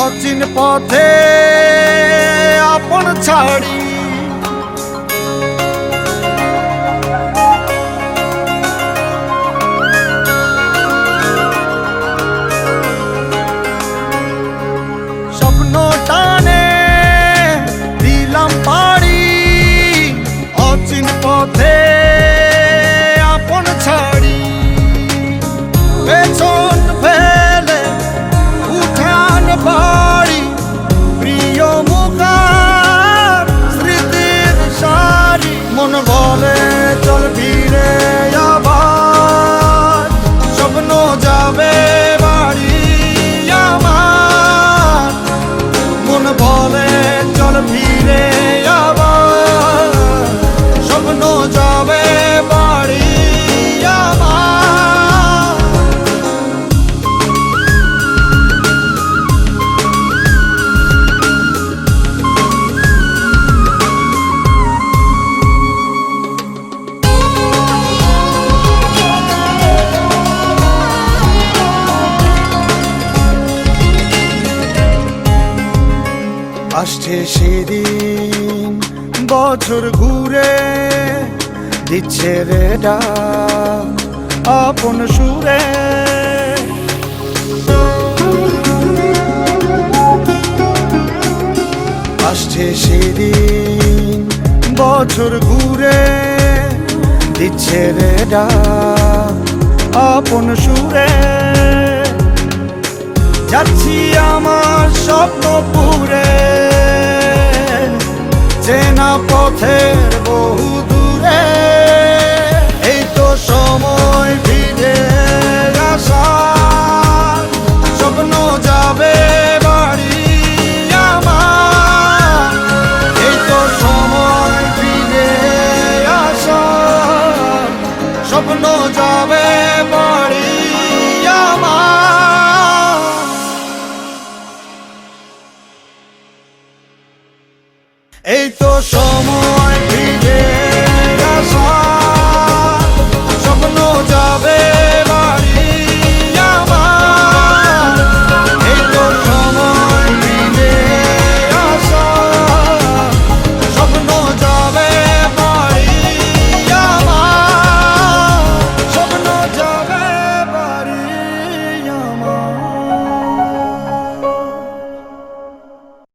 অচিন পথে আপন ছাড়ি স্বপ্ন টানে দিলাম পাড়ি অচিন পথে আপন ছাড়ি পেছন ফেলে উঠান বাড়ি প্রিয় মুখার স্মৃতির সারি মন বলে চল ফিরে আবার স্বপ্ন যাবে বাড়ি আমার মন বলে চল ফিরে আবার স্বপ্ন যাবে বাড়ি আমার আসছে সেদিন বছর ঘুরে দিচ্ছে রে ডাক আপন সুরে আসছে সেদিন বছর ঘুরে দিচ্ছে রে ডাক আপন সুরে যাচ্ছি আমার স্বপ্নপুরে চেনা পথের বহু দূরে এই তো সময় ফিরে আসার স্বপ্ন যাবে বাড়ি আমার এই তো সময় ফিরে আসার স্বপ্ন যাবে বাড়ি আমার এই তো সময়